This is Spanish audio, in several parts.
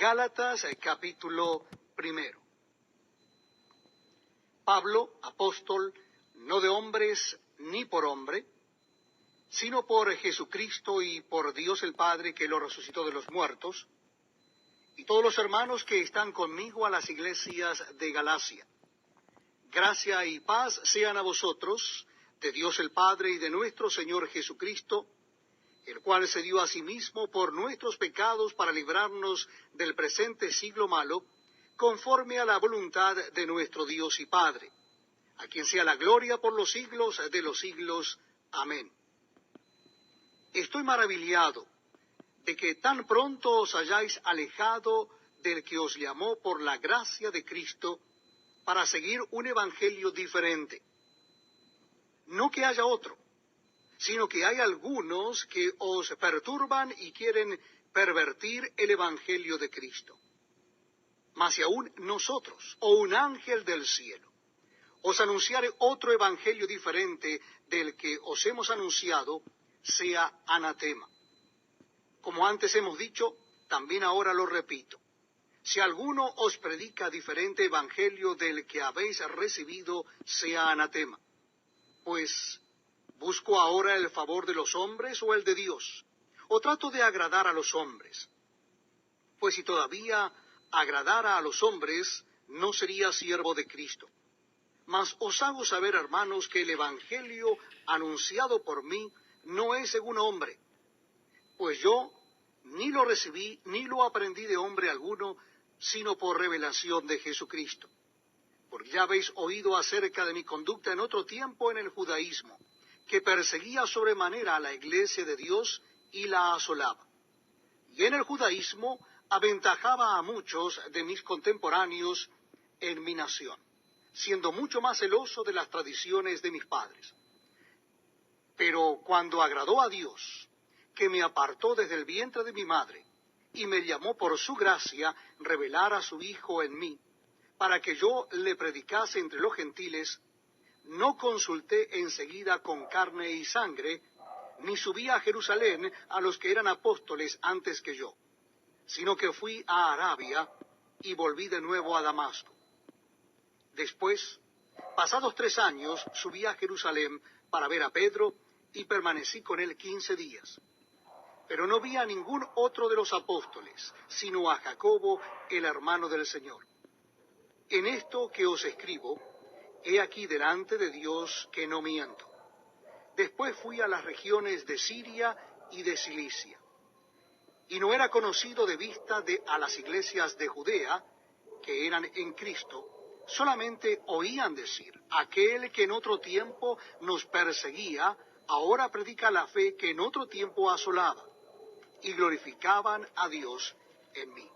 Gálatas, capítulo 1. Pablo, apóstol, no de hombres ni por hombre, sino por Jesucristo y por Dios el Padre que lo resucitó de los muertos, y todos los hermanos que están conmigo a las iglesias de Galacia. Gracia y paz sean a vosotros, de Dios el Padre y de nuestro Señor Jesucristo, el cual se dio a sí mismo por nuestros pecados para librarnos del presente siglo malo, conforme a la voluntad de nuestro Dios y Padre, a quien sea la gloria por los siglos de los siglos. Amén. Estoy maravillado de que tan pronto os hayáis alejado del que os llamó por la gracia de Cristo para seguir un evangelio diferente. No que haya otro, sino que hay algunos que os perturban y quieren pervertir el evangelio de Cristo. Mas si aún nosotros, o un ángel del cielo, os anunciare otro evangelio diferente del que os hemos anunciado, sea anatema. Como antes hemos dicho, también ahora lo repito. Si alguno os predica diferente evangelio del que habéis recibido, sea anatema. Pues, ¿busco ahora el favor de los hombres o el de Dios? ¿O trato de agradar a los hombres? Pues si todavía agradara a los hombres, no sería siervo de Cristo. Mas os hago saber, hermanos, que el evangelio anunciado por mí no es según hombre, pues yo ni lo recibí ni lo aprendí de hombre alguno, sino por revelación de Jesucristo. Porque ya habéis oído acerca de mi conducta en otro tiempo en el judaísmo, que perseguía sobremanera a la iglesia de Dios y la asolaba. Y en el judaísmo aventajaba a muchos de mis contemporáneos en mi nación, siendo mucho más celoso de las tradiciones de mis padres. Pero cuando agradó a Dios, que me apartó desde el vientre de mi madre, y me llamó por su gracia revelar a su Hijo en mí, para que yo le predicase entre los gentiles, no consulté enseguida con carne y sangre, ni subí a Jerusalén a los que eran apóstoles antes que yo, sino que fui a Arabia y volví de nuevo a Damasco. Después, pasados 3 años, subí a Jerusalén para ver a Pedro y permanecí con él 15 días. Pero no vi a ningún otro de los apóstoles, sino a Jacobo, el hermano del Señor. En esto que os escribo, he aquí delante de Dios que no miento. Después fui a las regiones de Siria y de Cilicia. Y no era conocido de vista a las iglesias de Judea, que eran en Cristo, solamente oían decir, aquel que en otro tiempo nos perseguía, ahora predica la fe que en otro tiempo asolaba, y glorificaban a Dios en mí.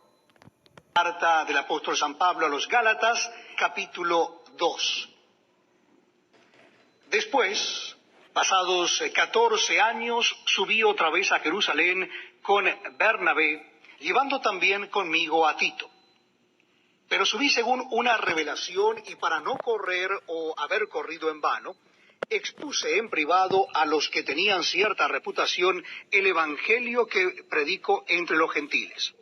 Carta del apóstol San Pablo a los Gálatas, capítulo 2. Después, pasados 14 años, subí otra vez a Jerusalén con Bernabé, llevando también conmigo a Tito. Pero subí según una revelación, y para no correr o haber corrido en vano, expuse en privado a los que tenían cierta reputación el evangelio que predico entre los gentiles.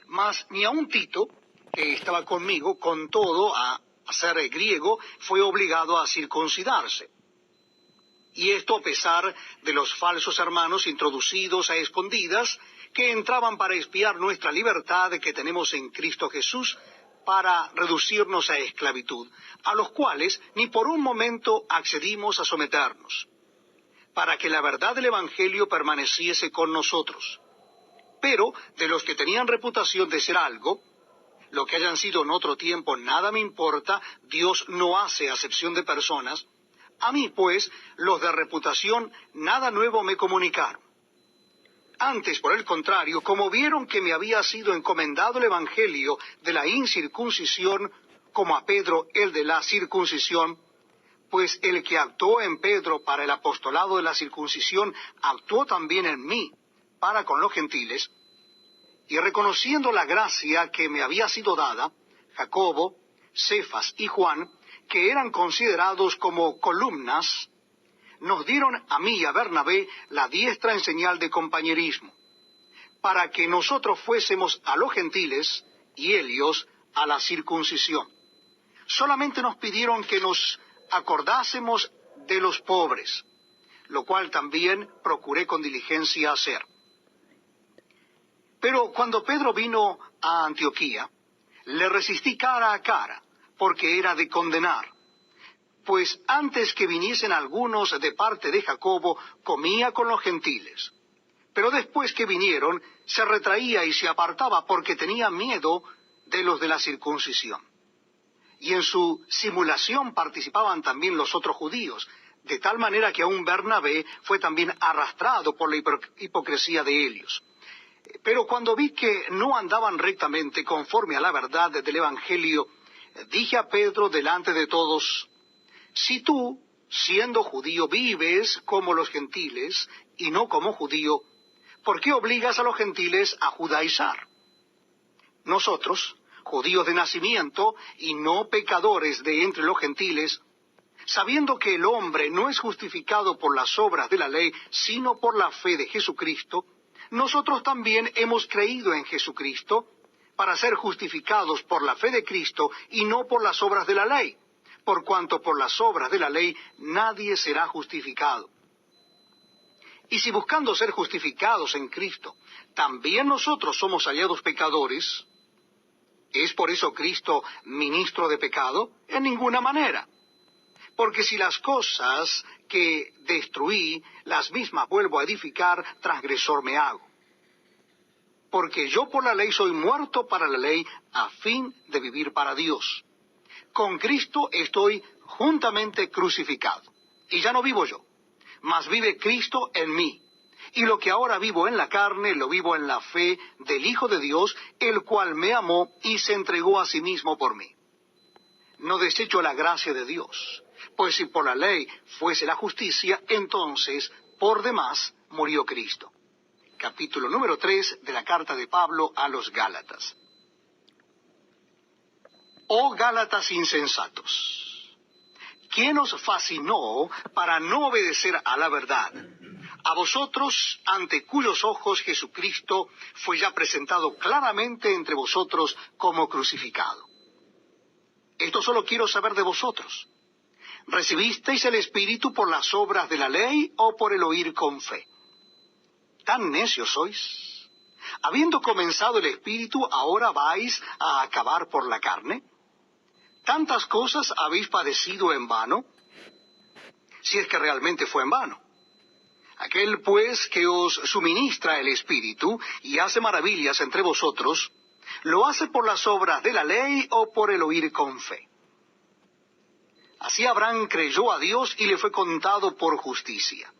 Mas ni aun Tito, que estaba conmigo, con todo a ser griego, fue obligado a circuncidarse. Y esto a pesar de los falsos hermanos introducidos a escondidas, que entraban para espiar nuestra libertad que tenemos en Cristo Jesús, para reducirnos a esclavitud, a los cuales ni por un momento accedimos a someternos, para que la verdad del Evangelio permaneciese con nosotros. Pero de los que tenían reputación de ser algo, lo que hayan sido en otro tiempo nada me importa, Dios no hace acepción de personas. A mí, pues, los de reputación nada nuevo me comunicaron. Antes, por el contrario, como vieron que me había sido encomendado el evangelio de la incircuncisión, como a Pedro el de la circuncisión, pues el que actuó en Pedro para el apostolado de la circuncisión, actuó también en mí para con los gentiles, y reconociendo la gracia que me había sido dada, Jacobo, Cefas y Juan, que eran considerados como columnas, nos dieron a mí y a Bernabé la diestra en señal de compañerismo. para que nosotros fuésemos a los gentiles y ellos a la circuncisión. Solamente nos pidieron que nos acordásemos de los pobres, lo cual también procuré con diligencia hacer. Pero cuando Pedro vino a Antioquía, le resistí cara a cara, porque era de condenar. Pues antes que viniesen algunos de parte de Jacobo, comía con los gentiles. Pero después que vinieron, se retraía y se apartaba porque tenía miedo de los de la circuncisión. Y en su simulación participaban también los otros judíos, de tal manera que aún Bernabé fue también arrastrado por la hipocresía de ellos. Pero cuando vi que no andaban rectamente conforme a la verdad del Evangelio, dije a Pedro delante de todos: si tú, siendo judío, vives como los gentiles y no como judío, ¿por qué obligas a los gentiles a judaizar? Nosotros, judíos de nacimiento y no pecadores de entre los gentiles, sabiendo que el hombre no es justificado por las obras de la ley, sino por la fe de Jesucristo, nosotros también hemos creído en Jesucristo para ser justificados por la fe de Cristo y no por las obras de la ley, por cuanto por las obras de la ley nadie será justificado. Y si buscando ser justificados en Cristo, también nosotros somos hallados pecadores, ¿es por eso Cristo ministro de pecado? En ninguna manera. Porque si las cosas que destruí, las mismas vuelvo a edificar, transgresor me hago. Porque yo por la ley soy muerto para la ley, a fin de vivir para Dios. Con Cristo estoy juntamente crucificado. Y ya no vivo yo, mas vive Cristo en mí. Y lo que ahora vivo en la carne, lo vivo en la fe del Hijo de Dios, el cual me amó y se entregó a sí mismo por mí. No desecho la gracia de Dios, pues si por la ley fuese la justicia, entonces por demás murió Cristo. Capítulo número 3 de la carta de Pablo a los Gálatas. Oh Gálatas insensatos, ¿quién os fascinó para no obedecer a la verdad? A vosotros, ante cuyos ojos Jesucristo fue ya presentado claramente entre vosotros como crucificado. Esto solo quiero saber de vosotros. ¿Recibisteis el Espíritu por las obras de la ley o por el oír con fe? ¿Tan necios sois? Habiendo comenzado el Espíritu, ¿ahora vais a acabar por la carne? ¿Tantas cosas habéis padecido en vano? Si es que realmente fue en vano. Aquel pues que os suministra el Espíritu y hace maravillas entre vosotros, ¿lo hace por las obras de la ley o por el oír con fe? Así Abraham creyó a Dios y le fue contado por justicia.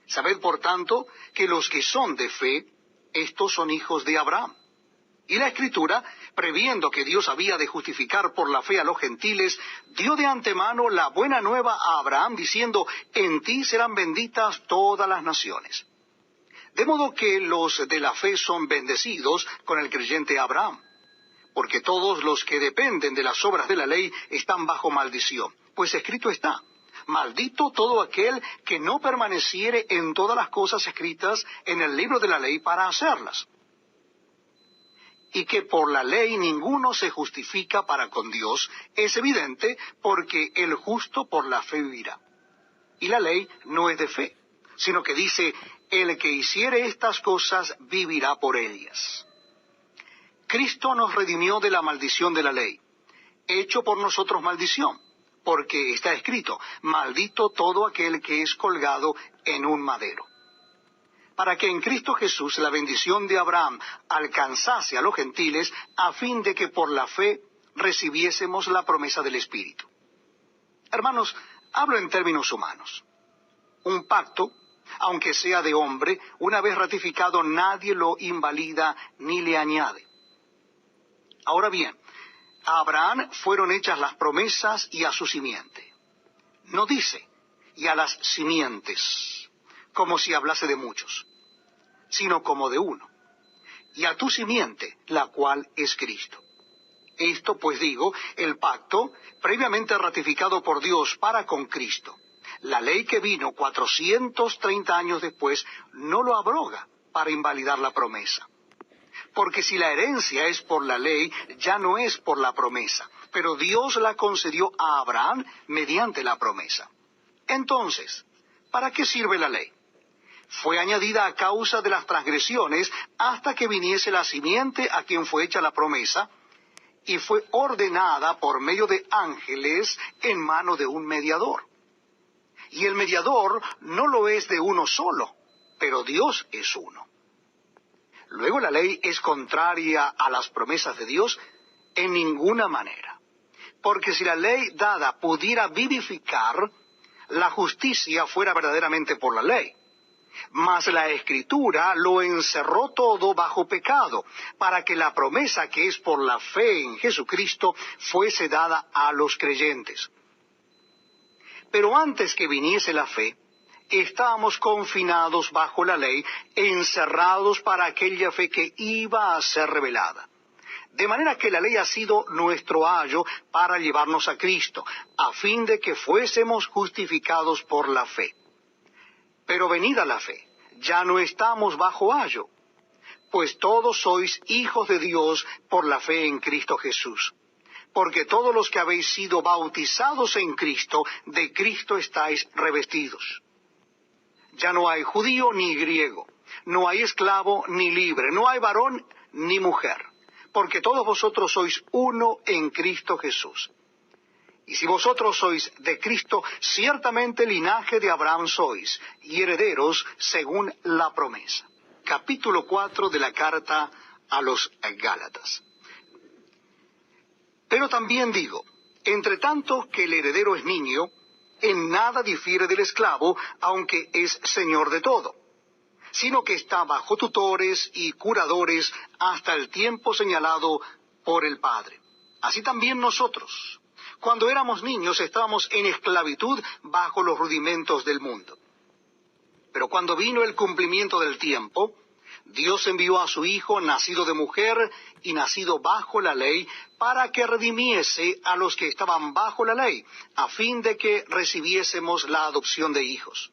Sabed por tanto que los que son de fe, estos son hijos de Abraham. Y la Escritura, previendo que Dios había de justificar por la fe a los gentiles, dio de antemano la buena nueva a Abraham, diciendo: en ti serán benditas todas las naciones. De modo que los de la fe son bendecidos con el creyente Abraham, porque todos los que dependen de las obras de la ley están bajo maldición. Pues escrito está: maldito todo aquel que no permaneciere en todas las cosas escritas en el libro de la ley para hacerlas. Y que por la ley ninguno se justifica para con Dios, es evidente, porque el justo por la fe vivirá. Y la ley no es de fe, sino que dice: el que hiciere estas cosas vivirá por ellas. Cristo nos redimió de la maldición de la ley, hecho por nosotros maldición, porque está escrito: maldito todo aquel que es colgado en un madero. Para que en Cristo Jesús la bendición de Abraham alcanzase a los gentiles, a fin de que por la fe recibiésemos la promesa del Espíritu. Hermanos, hablo en términos humanos. Un pacto, aunque sea de hombre, una vez ratificado, nadie lo invalida ni le añade. Ahora bien, a Abraham fueron hechas las promesas y a su simiente. No dice: y a las simientes, como si hablase de muchos, sino como de uno. Y a tu simiente, la cual es Cristo. Esto pues digo, el pacto, previamente ratificado por Dios para con Cristo, la ley que vino 430 años después, no lo abroga, para invalidar la promesa. Porque si la herencia es por la ley, ya no es por la promesa, pero Dios la concedió a Abraham mediante la promesa. Entonces, ¿para qué sirve la ley? Fue añadida a causa de las transgresiones hasta que viniese la simiente a quien fue hecha la promesa, y fue ordenada por medio de ángeles en mano de un mediador. Y el mediador no lo es de uno solo, pero Dios es uno. Luego la ley es contraria a las promesas de Dios en ninguna manera. Porque si la ley dada pudiera vivificar, la justicia fuera verdaderamente por la ley. Mas la Escritura lo encerró todo bajo pecado, para que la promesa que es por la fe en Jesucristo fuese dada a los creyentes. Pero antes que viniese la fe, estábamos confinados bajo la ley, encerrados para aquella fe que iba a ser revelada. De manera que la ley ha sido nuestro ayo para llevarnos a Cristo, a fin de que fuésemos justificados por la fe. Pero venida la fe, ya no estamos bajo ayo, pues todos sois hijos de Dios por la fe en Cristo Jesús. Porque todos los que habéis sido bautizados en Cristo, de Cristo estáis revestidos. Ya no hay judío ni griego, no hay esclavo ni libre, no hay varón ni mujer, porque todos vosotros sois uno en Cristo Jesús. Y si vosotros sois de Cristo, ciertamente linaje de Abraham sois, y herederos según la promesa. Capítulo 4 de la carta a los Gálatas. Pero también digo, entre tanto que el heredero es niño, en nada difiere del esclavo, aunque es señor de todo, sino que está bajo tutores y curadores hasta el tiempo señalado por el Padre. Así también nosotros, cuando éramos niños, estábamos en esclavitud bajo los rudimentos del mundo. Pero cuando vino el cumplimiento del tiempo, Dios envió a su Hijo, nacido de mujer y nacido bajo la ley, para que redimiese a los que estaban bajo la ley, a fin de que recibiésemos la adopción de hijos.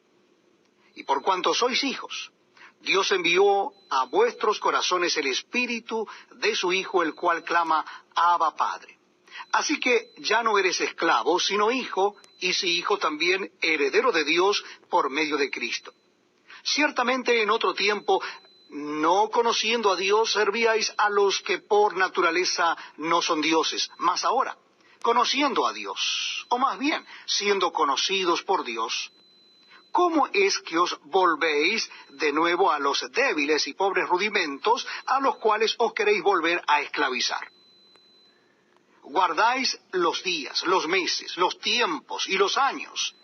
Y por cuanto sois hijos, Dios envió a vuestros corazones el Espíritu de su Hijo, el cual clama, Abba, Padre. Así que ya no eres esclavo, sino hijo, y si hijo también heredero de Dios por medio de Cristo. Ciertamente en otro tiempo, no conociendo a Dios, servíais a los que por naturaleza no son dioses. Mas ahora, conociendo a Dios, o más bien, siendo conocidos por Dios, ¿cómo es que os volvéis de nuevo a los débiles y pobres rudimentos a los cuales os queréis volver a esclavizar? Guardáis los días, los meses, los tiempos y los años.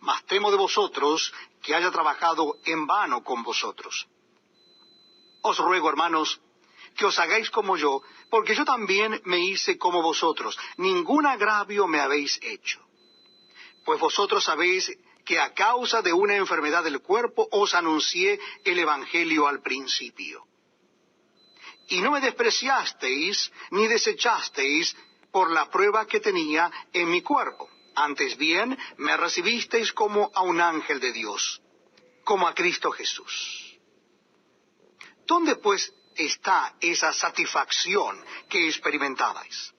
Mas temo de vosotros que haya trabajado en vano con vosotros. Os ruego, hermanos, que os hagáis como yo, porque yo también me hice como vosotros. Ningún agravio me habéis hecho. Pues vosotros sabéis que a causa de una enfermedad del cuerpo os anuncié el Evangelio al principio. Y no me despreciasteis ni desechasteis por la prueba que tenía en mi cuerpo. Antes bien, me recibisteis como a un ángel de Dios, como a Cristo Jesús. ¿Dónde pues está esa satisfacción que experimentabais?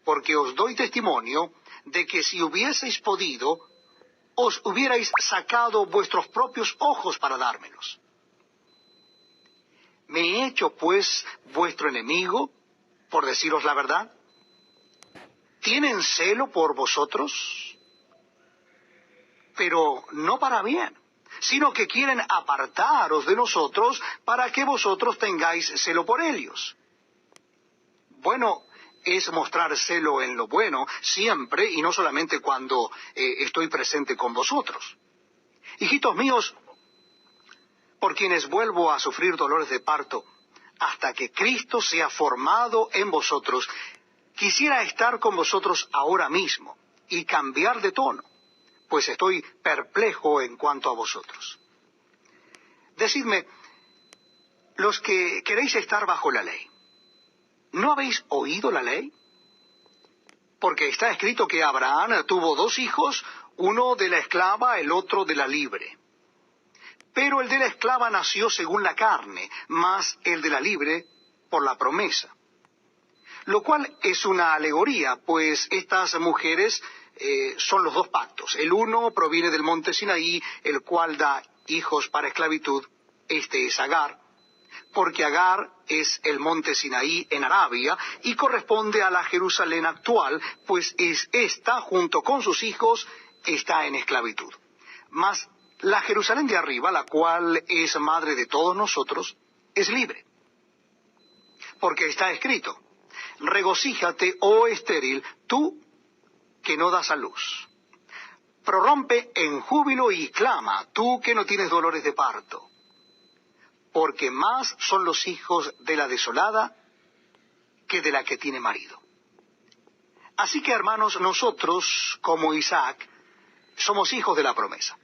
Porque os doy testimonio de que si hubieseis podido, os hubierais sacado vuestros propios ojos para dármelos. ¿Me he hecho, pues, vuestro enemigo, por deciros la verdad? ¿Tienen celo por vosotros? Pero no para bien, sino que quieren apartaros de nosotros para que vosotros tengáis celo por ellos. Bueno es mostrar celo en lo bueno siempre y no solamente cuando estoy presente con vosotros. Hijitos míos, por quienes vuelvo a sufrir dolores de parto, hasta que Cristo sea formado en vosotros, quisiera estar con vosotros ahora mismo y cambiar de tono, pues estoy perplejo en cuanto a vosotros. Decidme, los que queréis estar bajo la ley, ¿no habéis oído la ley? Porque está escrito que Abraham tuvo 2 hijos, uno de la esclava, el otro de la libre. Pero el de la esclava nació según la carne, mas el de la libre por la promesa. Lo cual es una alegoría, pues estas mujeres son los dos pactos. El uno proviene del monte Sinaí, el cual da hijos para esclavitud. Este es Agar, porque Agar es el monte Sinaí en Arabia y corresponde a la Jerusalén actual, pues esta, junto con sus hijos, está en esclavitud. Mas la Jerusalén de arriba, la cual es madre de todos nosotros, es libre. Porque está escrito: regocíjate, oh estéril, tú que no das a luz. Prorrompe en júbilo y clama, tú que no tienes dolores de parto. Porque más son los hijos de la desolada que de la que tiene marido. Así que, hermanos, nosotros, como Isaac, somos hijos de la promesa.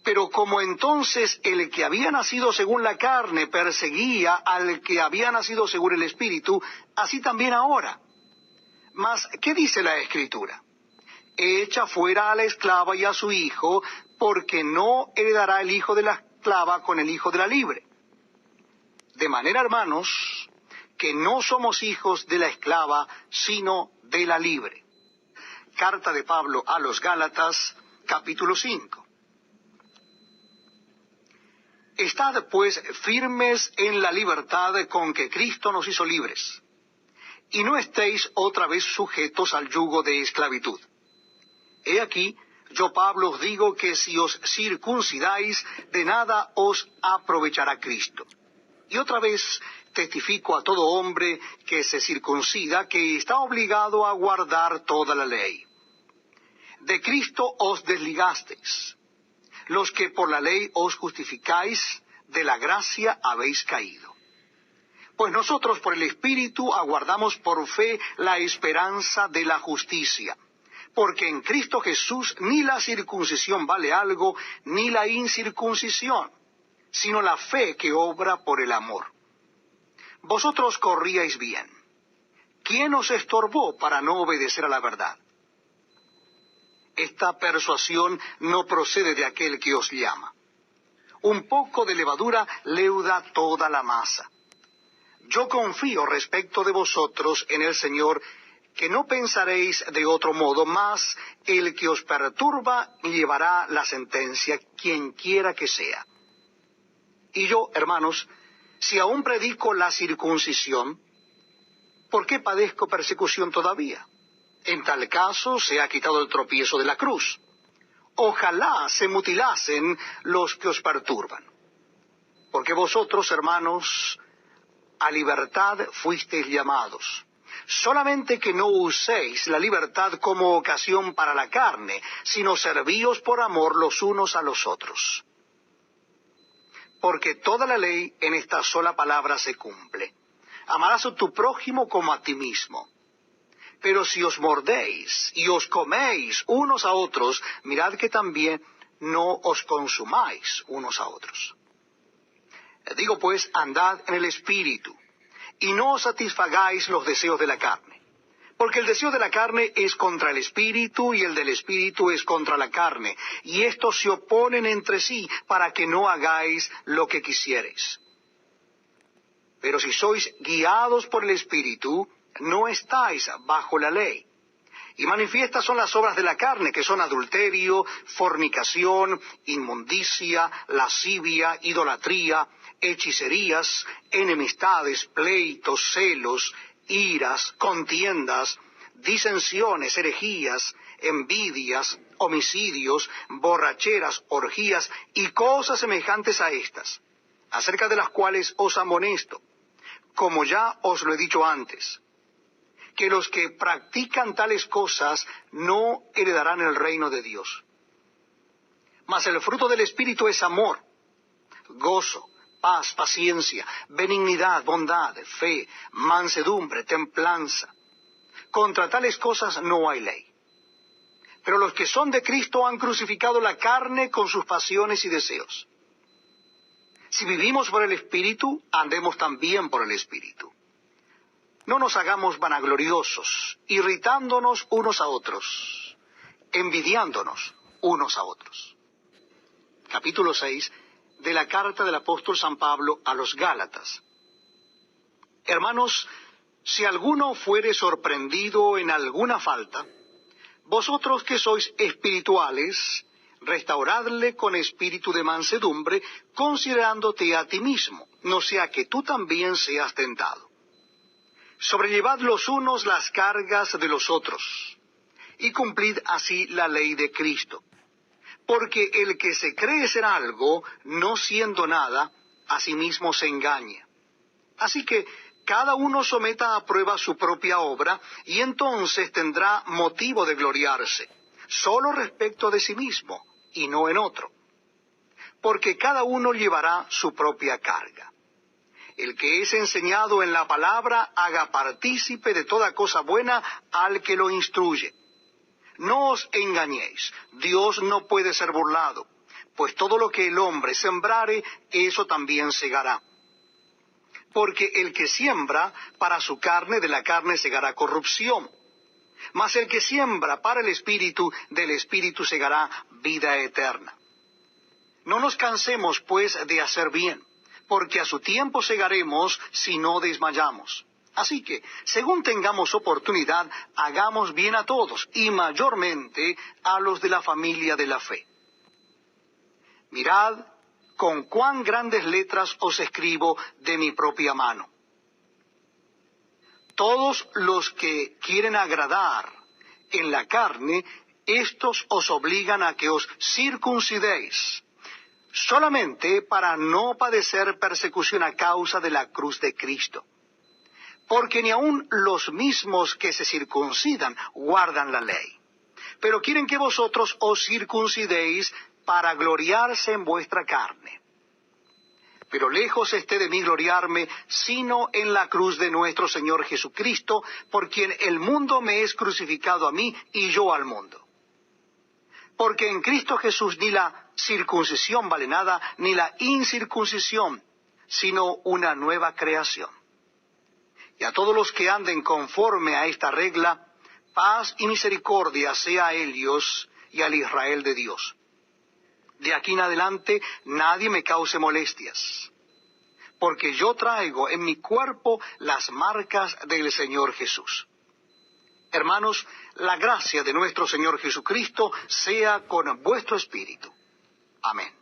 Pero como entonces el que había nacido según la carne perseguía al que había nacido según el Espíritu, así también ahora. Mas, ¿qué dice la Escritura? Echa fuera a la esclava y a su hijo, porque no heredará el hijo de la esclava con el hijo de la libre. De manera, hermanos, que no somos hijos de la esclava, sino de la libre. Carta de Pablo a los Gálatas, capítulo 5. Estad, pues, firmes en la libertad con que Cristo nos hizo libres, y no estéis otra vez sujetos al yugo de esclavitud. He aquí, yo Pablo os digo que si os circuncidáis, de nada os aprovechará Cristo. Y otra vez testifico a todo hombre que se circuncida, que está obligado a guardar toda la ley. De Cristo os desligasteis. Los que por la ley os justificáis, de la gracia habéis caído. Pues nosotros por el Espíritu aguardamos por fe la esperanza de la justicia. Porque en Cristo Jesús ni la circuncisión vale algo, ni la incircuncisión, sino la fe que obra por el amor. Vosotros corríais bien. ¿Quién os estorbó para no obedecer a la verdad? Esta persuasión no procede de aquel que os llama. Un poco de levadura leuda toda la masa. Yo confío respecto de vosotros en el Señor, que no pensaréis de otro modo, mas el que os perturba llevará la sentencia, quien quiera que sea. Y yo, hermanos, si aún predico la circuncisión, ¿por qué padezco persecución todavía? En tal caso se ha quitado el tropiezo de la cruz. Ojalá se mutilasen los que os perturban. Porque vosotros, hermanos, a libertad fuisteis llamados. Solamente que no uséis la libertad como ocasión para la carne, sino servíos por amor los unos a los otros. Porque toda la ley en esta sola palabra se cumple: amarás a tu prójimo como a ti mismo. Pero si os mordéis y os coméis unos a otros, mirad que también no os consumáis unos a otros. Digo pues, andad en el Espíritu, y no satisfagáis los deseos de la carne. Porque el deseo de la carne es contra el Espíritu, y el del Espíritu es contra la carne. Y estos se oponen entre sí, para que no hagáis lo que quisiereis. Pero si sois guiados por el Espíritu, no estáis bajo la ley. Y manifiestas son las obras de la carne, que son adulterio, fornicación, inmundicia, lascivia, idolatría, hechicerías, enemistades, pleitos, celos, iras, contiendas, disensiones, herejías, envidias, homicidios, borracheras, orgías y cosas semejantes a estas, acerca de las cuales os amonesto, como ya os lo he dicho antes, que los que practican tales cosas no heredarán el reino de Dios. Mas el fruto del Espíritu es amor, gozo, paz, paciencia, benignidad, bondad, fe, mansedumbre, templanza. Contra tales cosas no hay ley. Pero los que son de Cristo han crucificado la carne con sus pasiones y deseos. Si vivimos por el Espíritu, andemos también por el Espíritu. No nos hagamos vanagloriosos, irritándonos unos a otros, envidiándonos unos a otros. capítulo 6, de la carta del apóstol San Pablo a los Gálatas. Hermanos, si alguno fuere sorprendido en alguna falta, vosotros que sois espirituales, restauradle con espíritu de mansedumbre, considerándote a ti mismo, no sea que tú también seas tentado. Sobrellevad los unos las cargas de los otros, y cumplid así la ley de Cristo. Porque el que se cree ser algo, no siendo nada, a sí mismo se engaña. Así que cada uno someta a prueba su propia obra, y entonces tendrá motivo de gloriarse, solo respecto de sí mismo, y no en otro. Porque cada uno llevará su propia carga. El que es enseñado en la palabra, haga partícipe de toda cosa buena al que lo instruye. No os engañéis, Dios no puede ser burlado, pues todo lo que el hombre sembrare, eso también segará. Porque el que siembra para su carne, de la carne segará corrupción. Mas el que siembra para el Espíritu, del Espíritu segará vida eterna. No nos cansemos, pues, de hacer bien, porque a su tiempo segaremos si no desmayamos. Así que, según tengamos oportunidad, hagamos bien a todos, y mayormente a los de la familia de la fe. Mirad con cuán grandes letras os escribo de mi propia mano. Todos los que quieren agradar en la carne, estos os obligan a que os circuncidéis, solamente para no padecer persecución a causa de la cruz de Cristo. Porque ni aun los mismos que se circuncidan guardan la ley, pero quieren que vosotros os circuncidéis para gloriarse en vuestra carne. Pero lejos esté de mí gloriarme, sino en la cruz de nuestro Señor Jesucristo, por quien el mundo me es crucificado a mí y yo al mundo. Porque en Cristo Jesús ni la circuncisión vale nada, ni la incircuncisión, sino una nueva creación. Y a todos los que anden conforme a esta regla, paz y misericordia sea a ellos y al Israel de Dios. De aquí en adelante nadie me cause molestias, porque yo traigo en mi cuerpo las marcas del Señor Jesús. Hermanos, la gracia de nuestro Señor Jesucristo sea con vuestro espíritu. Amén.